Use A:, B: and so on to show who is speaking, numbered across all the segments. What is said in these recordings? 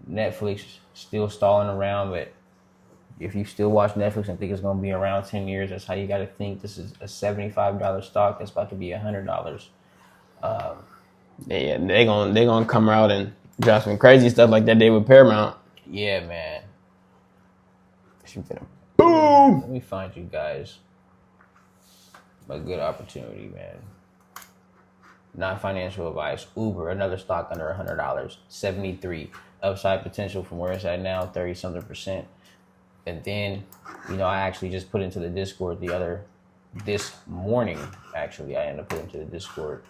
A: Netflix still stalling around, but if you still watch Netflix and think it's gonna be around 10 years, that's how you got to think. This is a $75 stock that's about to be $100.
B: Yeah, they gonna come out and drop some crazy stuff like that they with Paramount.
A: Yeah, man.
B: Boom.
A: Let me find you guys a good opportunity, man. Not financial advice. Uber, another stock under $100, 73. Upside potential from where it's at now, 30-something%. And then, I actually just put into the Discord this morning, actually, I ended up putting into the Discord.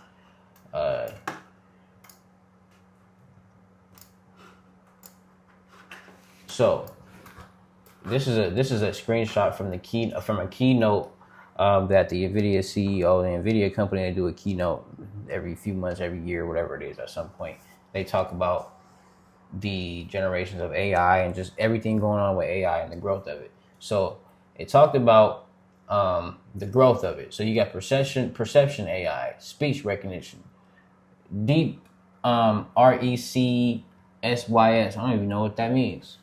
A: So this is a screenshot from a keynote that the NVIDIA CEO, the NVIDIA company, they do a keynote every few months, every year, whatever it is. At some point, they talk about the generations of AI and just everything going on with AI and the growth of it. So it talked about the growth of it. So you got perception AI, speech recognition, deep RECSYS. I don't even know what that means.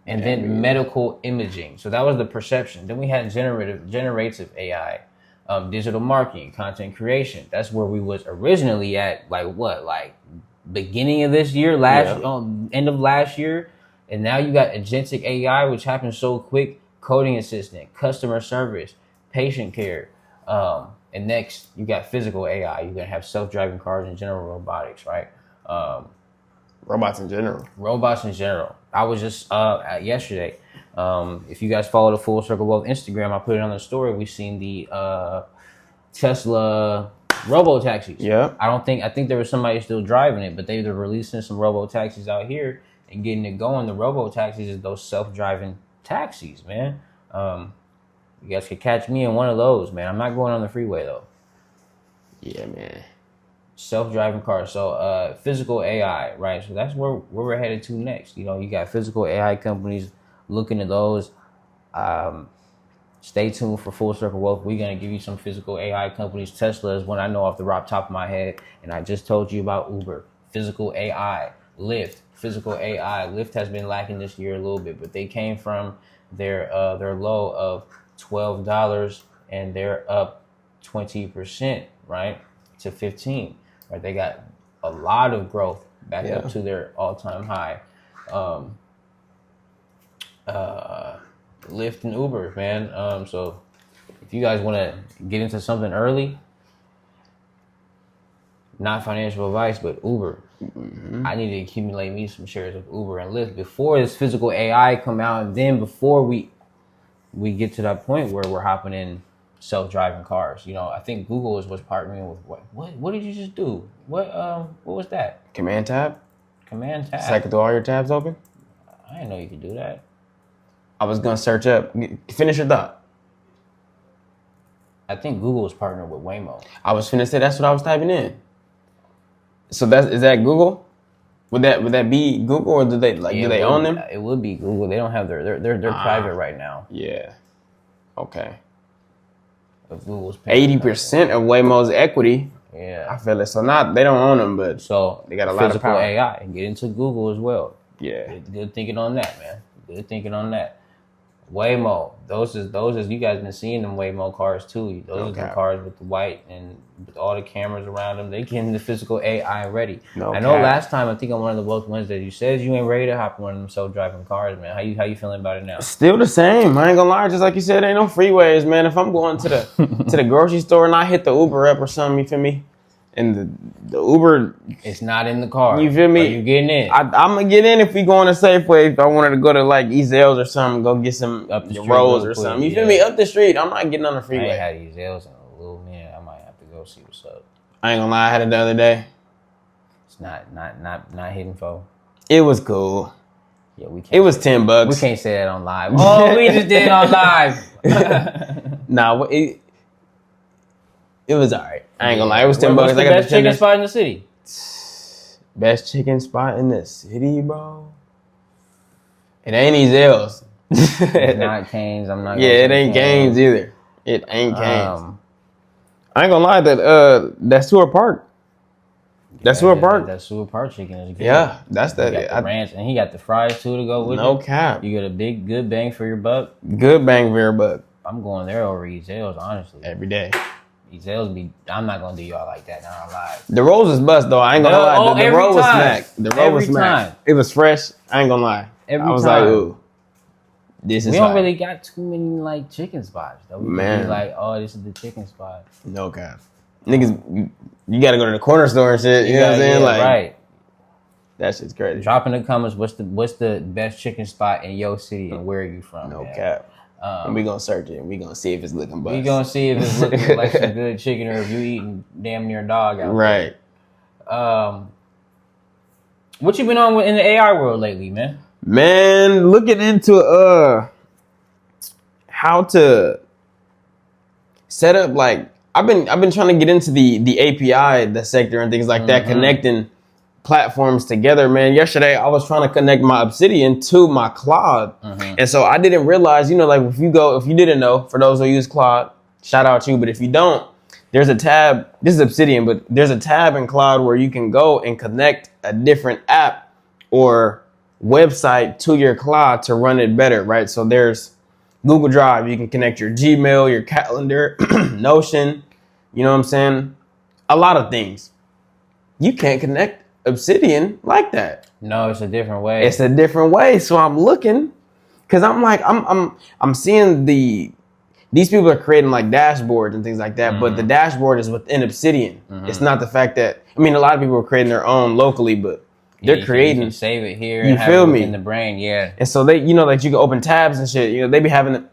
A: And then medical imaging. So that was the perception. Then we had generative AI, digital marketing, content creation. That's where we was originally at, like beginning of this year, end of last year. And now you got agentic AI, which happens so quick, coding assistant, customer service, patient care. And next you got physical AI. You're going to have self-driving cars and general robotics, right?
B: Robots in general. I was just yesterday. If you guys follow the Full Circle Wealth Instagram, I put it on the story. We've seen the Tesla robo taxis. Yeah.
A: I think there was somebody still driving it, but they're releasing some robo taxis out here and getting it going. The robo taxis is those self-driving taxis, man. You guys could catch me in one of those, man. I'm not going on the freeway though.
B: Yeah, man.
A: Self-driving cars. So physical AI, right? So that's where we're headed to next. You got physical AI companies looking at those. Stay tuned for Full Circle Wealth. We're going to give you some physical AI companies. Tesla is one I know off the top of my head. And I just told you about Uber, physical AI, Lyft, physical AI. Lyft has been lacking this year a little bit, but they came from their low of $12 and they're up 20%, right, to 15. Right, they got a lot of growth back up to their all-time high. Lyft and Uber, man. So if you guys want to get into something early, not financial advice, but Uber. Mm-hmm. I need to accumulate me some shares of Uber and Lyft before this physical AI come out, and then before we get to that point where we're hopping in self-driving cars. I think Google was partnering with what did you just do? What was that?
B: Command tab.
A: So
B: I could do all your tabs open.
A: I didn't know you could do that.
B: I was gonna search up. Finish your thought.
A: I think Google was partnered with Waymo.
B: I was finna say that's what I was typing in. So is that Google? Would that be Google, or do they own them?
A: It would be Google. They don't have they're private right now.
B: Yeah. Okay.
A: Of Google's
B: 80% of Waymo's equity.
A: Yeah.
B: I feel it. So they don't own them, but
A: so
B: they got a lot of power.
A: AI and get into Google as well.
B: Yeah.
A: Good thinking on that, man. Good thinking on that. Waymo, those is you guys been seeing them Waymo cars too. Those are the cars with the white and with all the cameras around them. They getting the physical AI ready. I know last time I think on one of the Wealth Wednesdays you said you ain't ready to hop in one of them self-driving cars, man. How you feeling about it now?
B: Still the same. I ain't gonna lie, just like you said, ain't no freeways, man. If I'm going to the to the grocery store and I hit the Uber up or something, you feel me? And the Uber,
A: it's not in the car.
B: You feel me?
A: Are you getting in?
B: I'm gonna get in if we go on a Safeway. If I wanted to go to like Ezell's or something, go get some
A: up the
B: rolls or something. You feel me? Up the street. I'm not getting on the freeway.
A: I ain't had Ezell's in a little minute. I might have to go see what's up.
B: I ain't gonna lie, I had it the other day.
A: It's not hidden for.
B: It was cool.
A: Yeah, we can't.
B: It was $10.
A: We can't say that on live. Oh, we just did it on live.
B: Nah, it was alright. I ain't gonna lie, it was $10.
A: What's the best chicken spot in the city?
B: Best chicken spot in the city, bro. It ain't Ezell's.
A: It's not Cane's. I'm not.
B: Yeah, it ain't Cane's either. It ain't Cane's. I ain't gonna lie, that Stewart Park. That's Sewell Park.
A: That Sewell Park chicken is good.
B: Yeah, that's
A: that. He got the ranch, and he got the fries too to go with it.
B: No cap.
A: You get a good bang for your buck.
B: Good bang for your buck.
A: I'm going there over Ezell's, honestly.
B: Every day.
A: Ezell's I'm not gonna do y'all like that. Not lie.
B: The rolls was bust though. I ain't gonna lie. The roll was smack. The roll was smack. It was fresh. I ain't gonna lie. I was like, ooh. This is.
A: We don't really got too many like chicken spots though. We be like, oh, this is the chicken spot.
B: No cap. Niggas, you gotta go to the corner store and shit. You know what I'm saying? Like,
A: right.
B: That shit's crazy.
A: Drop in the comments what's the best chicken spot in your city and where are you from?
B: No cap. And we gonna search it. We gonna see if it's looking bust.
A: We gonna see if it's looking like some good chicken or if you eating damn near dog out
B: right.
A: there. What you been on in the AI world lately, man?
B: Man, looking into how to set up like I've been trying to get into the API, the sector and things like that, connecting platforms together, man. Yesterday I was trying to connect my Obsidian to my Claude. And so I didn't realize, like if you didn't know, for those who use Claude, shout out to you. But if you don't, there's a tab, this is Obsidian, but there's a tab in Claude where you can go and connect a different app or website to your Claude to run it better, right? So there's Google Drive, you can connect your Gmail, your calendar, Notion, you know what I'm saying? A lot of things. You can't connect Obsidian like that.
A: No, it's a different way.
B: It's a different way. So I'm looking, because I'm like, I'm seeing these people are creating like dashboards and things like that, but the dashboard is within Obsidian. It's not the fact that, a lot of people are creating their own locally, but they're creating.
A: You can save it here.
B: You
A: and
B: feel
A: have it
B: me?
A: In the brain, yeah.
B: And so they, like you can open tabs and shit. They be having it.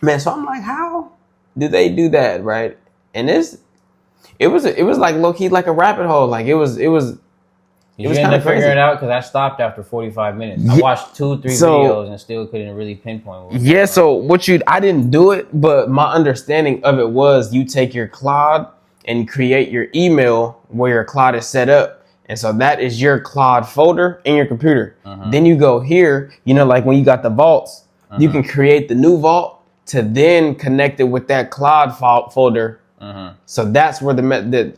B: Man, so I'm like, how do they do that, right? And it was like low key like a rabbit hole. Like it was.
A: Did you end up figuring it out? Because I stopped after 45 minutes. I watched 2-3 videos and still couldn't really pinpoint what was going on.
B: So I didn't do it, but my understanding of it was you take your Claude and create your email where your Claude is set up. And so that is your Claude folder in your computer. Then you go here, like when you got the vaults, you can create the new vault to then connect it with that Claude folder. So that's where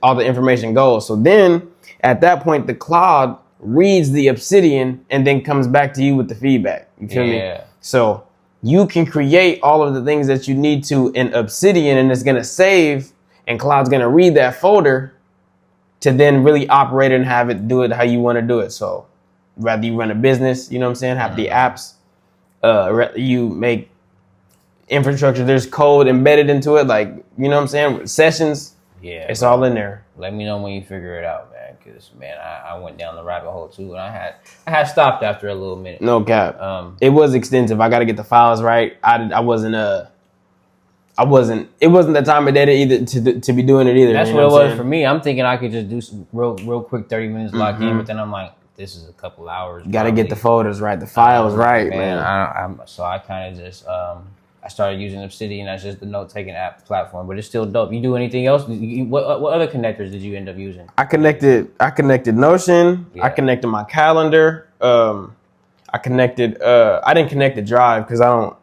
B: all the information goes. So then at that point, the Claude reads the Obsidian and then comes back to you with the feedback. You feel me? So you can create all of the things that you need to in Obsidian, and it's going to save, and Claude's going to read that folder to then really operate it and have it do it how you want to do it. So rather you run a business, you know what I'm saying, have the apps, you make infrastructure, there's code embedded into it, like, you know what I'm saying, sessions, it's all in there.
A: Let me know when you figure it out, man, because, man, I went down the rabbit hole, too, and I had stopped after a little minute.
B: No cap. It was extensive. I got to get the files right. It wasn't the time of day either to be doing it either.
A: That's what it was for me. I'm thinking I could just do some real quick 30 minutes lock in, but then I'm like, this is a couple hours.
B: Got to get the folders right, the files right, man.
A: So I kind of just I started using Obsidian as just the note-taking app platform, but it's still dope. You do anything else? What other connectors did you end up using?
B: I connected Notion. Yeah. I connected my calendar. I didn't connect the Drive because I don't.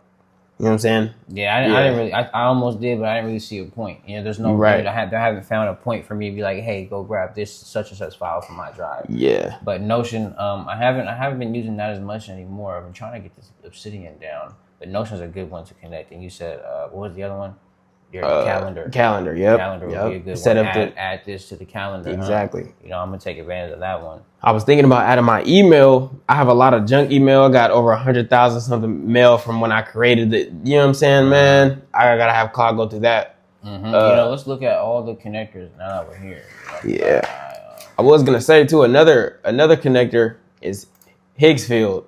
B: You know what I'm saying?
A: Yeah, I didn't really. I almost did, but I didn't really see a point. There's no right. I haven't found a point for me to be like, hey, go grab this such and such file from my Drive.
B: Yeah.
A: But Notion, I haven't been using that as much anymore. I've been trying to get this Obsidian down. But Notion's a good one to connect. And you said, what was the other one? Your calendar.
B: Calendar, yep.
A: Calendar would be a good
B: Set
A: one.
B: Up
A: add this to the calendar.
B: Exactly.
A: Huh? I'm going to take advantage of that one.
B: I was thinking about adding my email. I have a lot of junk email. I got over 100,000 something mail from when I created it. You know what I'm saying, man? I got to have Claude go through that.
A: Let's look at all the connectors now that we're here.
B: I was going to say, too, another connector is Higgsfield.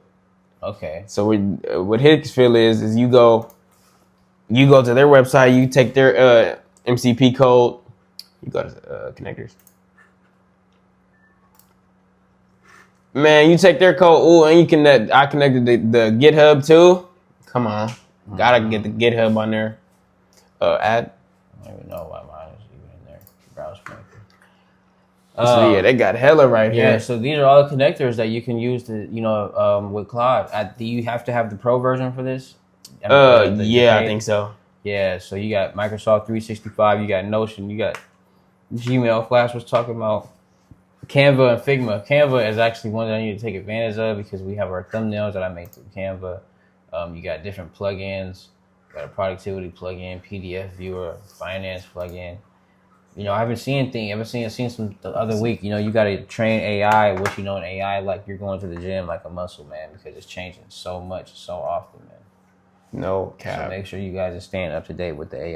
A: Okay. So
B: what Higgsfield is you go to their website, you take their MCP code, you go to connectors. Man, you take their code, and you connect. I connected the GitHub too. Come on, gotta get the GitHub on there. Add.
A: I don't even know why mine is even in there. Browse connector.
B: So yeah, they got hella right here.
A: Yeah, so these are all the connectors that you can use to, with Claude. Do you have to have the pro version for this?
B: I think so.
A: Yeah, so you got Microsoft 365, you got Notion, you got Gmail. Flash was talking about Canva and Figma. Canva is actually one that I need to take advantage of because we have our thumbnails that I make through Canva. You got different plugins. You got a productivity plugin, PDF viewer, finance plugin. You know, I haven't seen anything. I've seen some the other week. You know, you got to train AI. What you know in AI, like you're going to the gym like a muscle, man, because it's changing so much, so often, man.
B: No cap.
A: So make sure you guys are staying up to date with the AI.